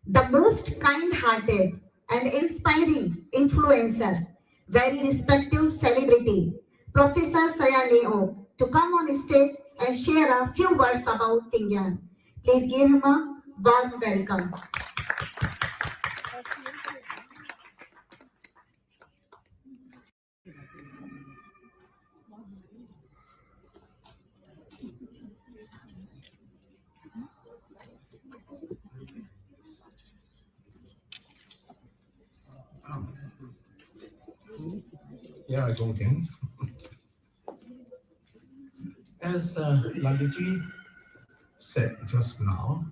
the most kind-hearted and inspiring influencer, very respected celebrity, Professor Nay Oak, to come on stage and share a few words about Thingyn. Please give him a warm welcome. Yeah, I go again. As Laliji said just now,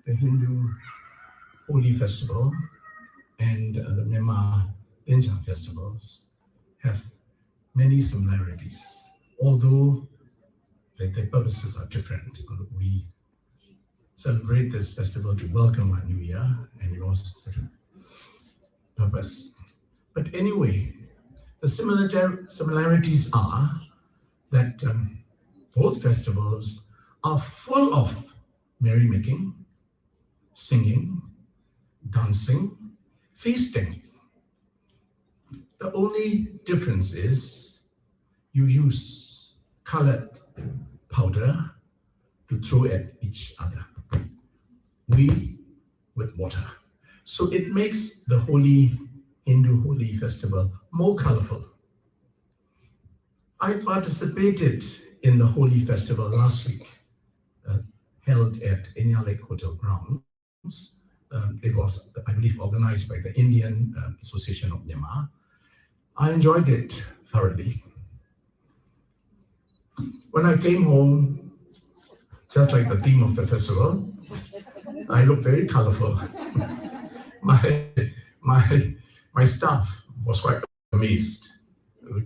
the Hindu Holi festival and the Myanmar Thingyn festivals have many similarities, although their purposes are different. We celebrate this festival to welcome our new year, and it also has a different purpose. But anyway, the similarities are that both festivals are full of merrymaking, singing, dancing, feasting. The only difference is you use colored powder to throw at each other. We with water. So it makes the Hindu Holi festival more colorful. I participated in the Holi festival last week, held at Enya Lake Hotel grounds. It was, I believe, organized by the Indian Association of Myanmar. I enjoyed it thoroughly. When I came home, just like the theme of the festival, I looked very colorful. My staff was quite amazed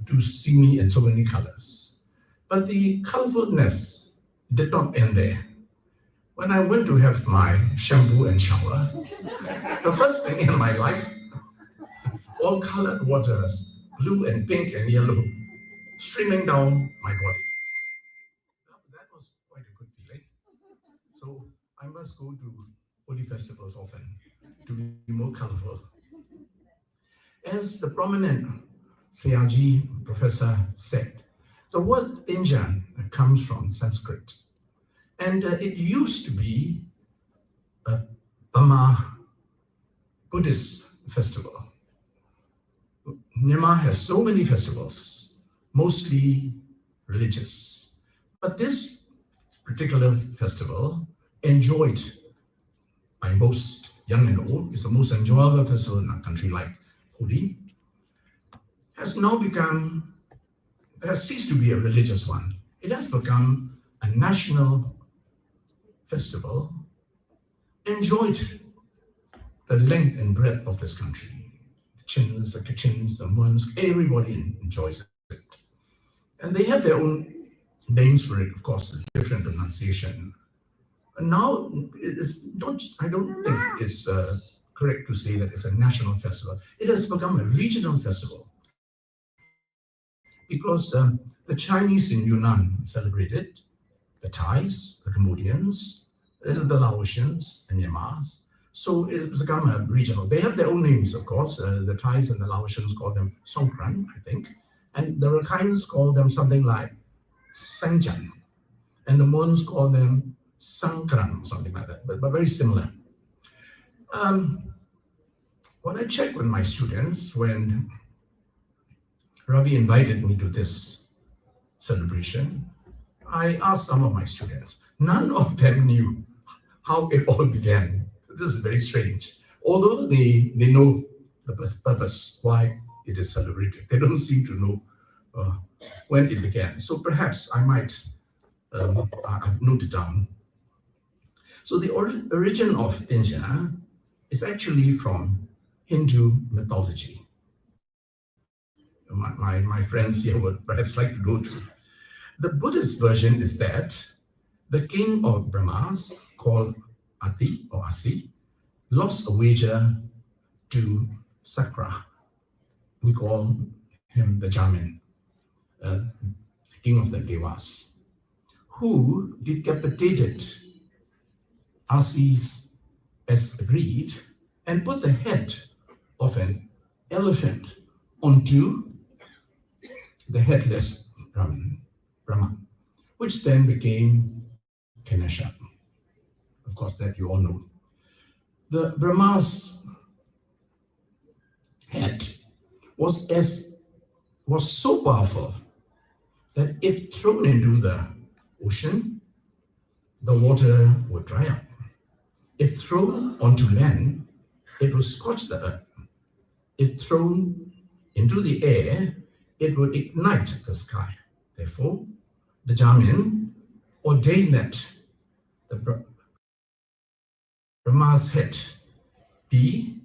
to see me in so many colors. But the colorfulness did not end there. When I went to have my shampoo and shower, the first thing in my life, all colored waters, blue and pink and yellow, streaming down my body. That was quite a good feeling. So I must go to Holi festivals often to be more colorful. As the prominent Sayaji professor said, the word Thingyn comes from Sanskrit, and it used to be a Burma Buddhist festival. Myanmar has so many festivals, mostly religious, but this particular festival, enjoyed by most young and old, is the most enjoyable festival in a country like Holi, has ceased to be a religious one. It has become a national festival, enjoyed the length and breadth of this country. The Chins, the Kachins, the Muns, everybody enjoys it. And they have their own names for it, of course, different pronunciation. And now, I don't think it's correct to say that it's a national festival. It has become a regional festival because the Chinese in Yunnan celebrate it, the Thais, the Cambodians, the Laotians and Myanmars. So it's become a regional. They have their own names, of course. The Thais and the Laotians call them Songkran, I think. And the Rakhines call them something like Sangjan. And the Muns call them Sangkran, something like that, but very similar. When I checked with my students, when Ravi invited me to this celebration, I asked some of my students. None of them knew how it all began. This is very strange. Although they know the purpose, why it is celebrated, they don't seem to know when it began. So perhaps I might I've noted down. So the origin of Thingyn is actually from Hindu mythology. My friends here would perhaps like to go to. The Buddhist version is that the king of Brahmas, called Ati or Asi, lost a wager to Sakra. We call him the Jamin, king of the Devas, who decapitated Asi's as agreed, and put the head of an elephant onto the headless Brahman, which then became Ganesha. Of course, that you all know. The Brahma's head was so powerful that if thrown into the ocean, the water would dry up. If thrown onto land, it would scorch the earth. If thrown into the air, it would ignite the sky. Therefore, the Jamin ordained that the Brahma's head be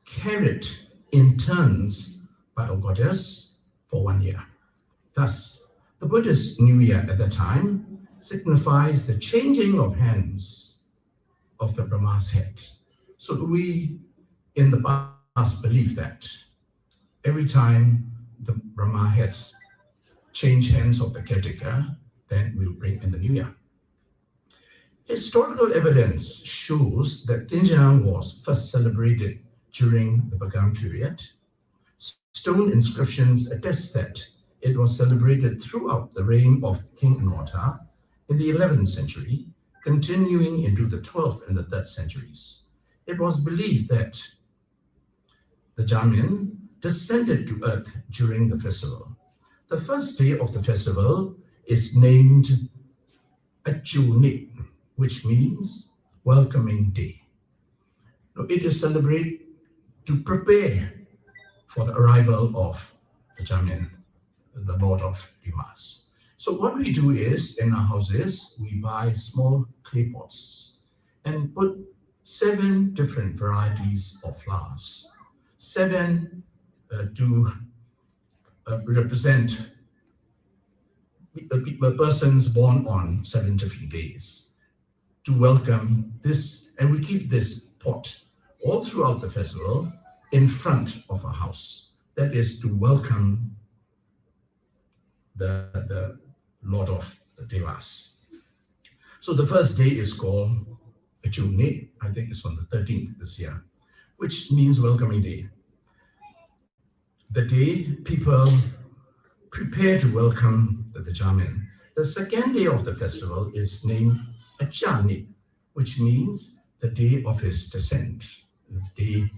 carried in turns by a goddess for 1 year. Thus, the Buddhist New Year at the time signifies the changing of hands of the Brahma's head. So we in the past believe that every time the Brahma heads change hands of the caretaker, then we'll bring in the New Year. Historical evidence shows that Thingyn was first celebrated during the Bagan period. Stone inscriptions attest that it was celebrated throughout the reign of King Anwata in the 11th century, continuing into the 12th and the 3rd centuries. It was believed that the Jamin descended to earth during the festival. The first day of the festival is named Achunit, which means welcoming day. Now, it is celebrated to prepare for the arrival of the Jamin, the Lord of Dimas. So what we do is, in our houses, we buy small clay pots and put 7 different varieties of flowers. 7 to represent persons born on 7 different days, to welcome this, and we keep this pot all throughout the festival in front of our house. That is to welcome the Lord of the Devas. So the first day is called Achunit. I think it's on the 13th this year, which means welcoming day. The day people prepare to welcome the Jamin. The second day of the festival is named Achanit, which means the day of his descent. This day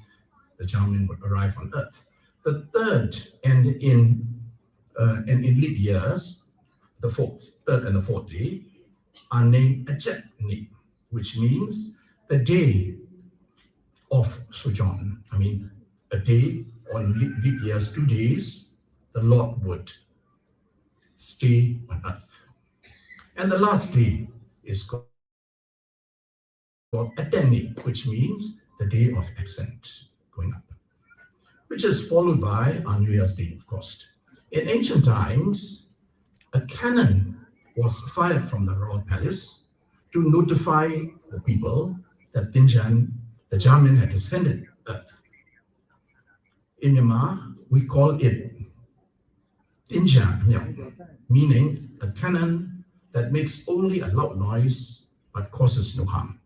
the Jamin would arrive on earth. The third, and in leap years, the third and the fourth day are named Achatnit, which means the day of sojourn. I mean, a day on leap years, 2 days, the Lord would stay on earth. And the last day is called Atenit, which means the day of ascent, going up, which is followed by our New Year's Day, of course. In ancient times, a cannon was fired from the royal palace to notify the people that Thingyn, the Jamin, had descended earth. In Myanmar, we call it Thingyn, meaning a cannon that makes only a loud noise but causes no harm.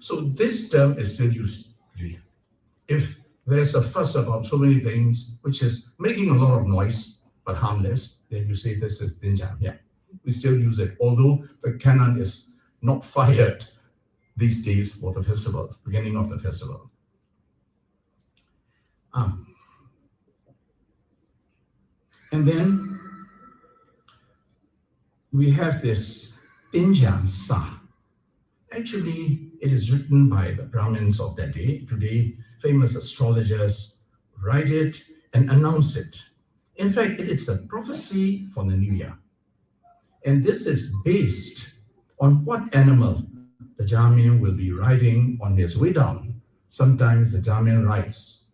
So this term is still used today. If there's a fuss about so many things, which is making a lot of noise but harmless, then you say this is Thingyn. Yeah, we still use it, although the cannon is not fired these days for the festival, beginning of the festival. And then we have this Thingyn Sa. Actually, it is written by the Brahmins of that day. Today, famous astrologers write it and announce it. In fact, it is a prophecy for the New Year. And this is based on what animal the Jamin will be riding on his way down. Sometimes the Jamin rides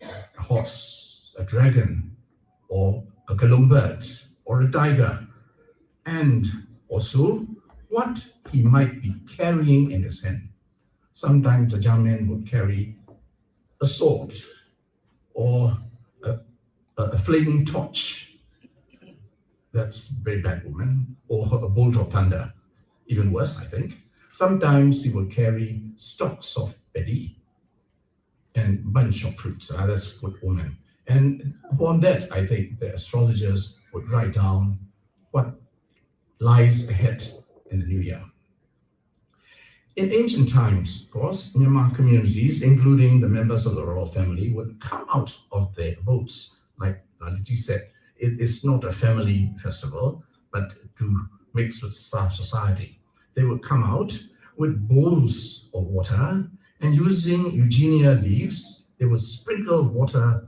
a horse, a dragon, or a galung bird, or a tiger, and also what he might be carrying in his hand. Sometimes the Jamin would carry a sword, or a flaming torch. That's very bad woman, or a bolt of thunder, even worse, I think. Sometimes he would carry stalks of paddy and bunch of fruits. That's good woman. And upon that, I think the astrologers would write down what lies ahead in the new year. In ancient times, of course, Myanmar communities, including the members of the royal family, would come out of their boats. Like Laliji said, it is not a family festival, but to mix with society. They would come out with bowls of water, and using eugenia leaves, they would sprinkle water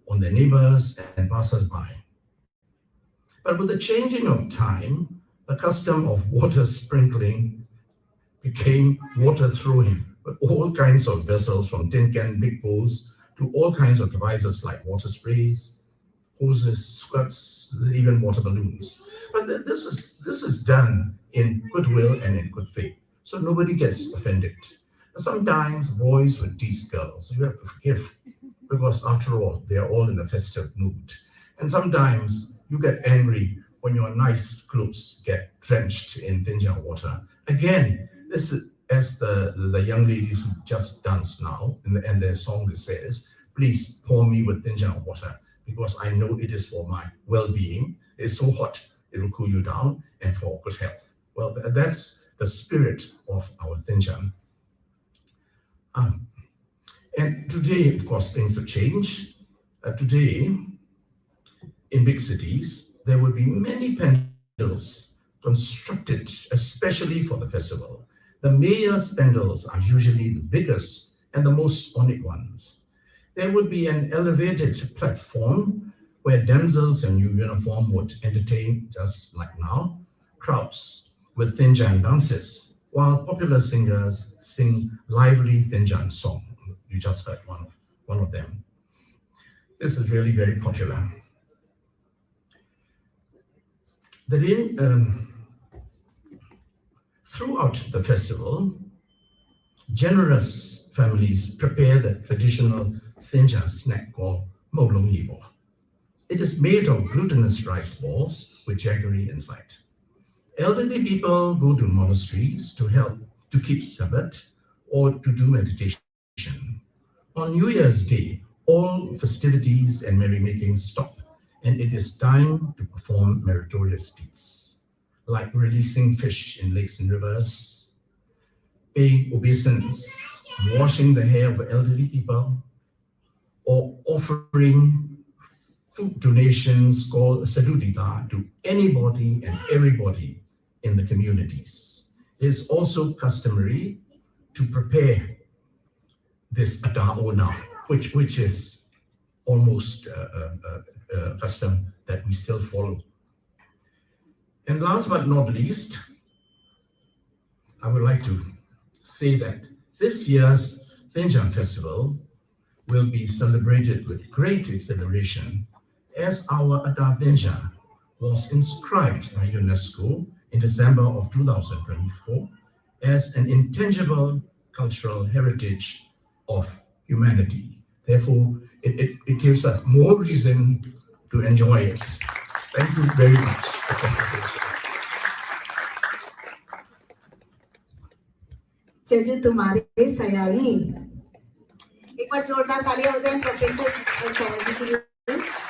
on their neighbors and passers-by. But with the changing of time, the custom of water sprinkling became water throwing, with all kinds of vessels, from tin can big bowls to all kinds of devices like water sprays, hoses, squirts, even water balloons. But this is done in goodwill and in good faith, so nobody gets offended. Sometimes boys would tease girls. You have to forgive, because after all, they are all in a festive mood. And sometimes you get angry when your nice clothes get drenched in Thingyn water. Again, this is as the young ladies who just danced now, and their song says, please pour me with Thingyn water, because I know it is for my well-being. It's so hot, it will cool you down, and for good health. Well, that's the spirit of our Thingyn. And today, of course, things have changed. Today, in big cities, there will be many pandals constructed especially for the festival. The mayor's pandals are usually the biggest and the most ornate ones. There would be an elevated platform where damsels in new uniform would entertain, just like now, crowds with Thingyn dances, while popular singers sing lively Thingyn songs. You just heard one of them. This is really very popular. Throughout the festival, generous families prepare the traditional Thingyn snack called Molong Yibo. It is made of glutinous rice balls with jaggery inside. Elderly people go to monasteries to help to keep Sabbath or to do meditation. On New Year's Day, all festivities and merrymaking stop, and it is time to perform meritorious deeds, like releasing fish in lakes and rivers, paying obeisance, washing the hair of elderly people, or offering food donations called sadudita to anybody and everybody in the communities. It is also customary to prepare this adaona, which is almost a custom that we still follow. And last but not least, I would like to say that this year's Thingyn Festival will be celebrated with great exhilaration, as our Ada Thingyn was inscribed by UNESCO in December of 2024 as an intangible cultural heritage of humanity. Therefore, it gives us more reason to enjoy it. Thank you very much for your attention. जज तुम्हारे सयाही। एक बार जोरदार तालियां हो जाए professor Sayaji के लिए।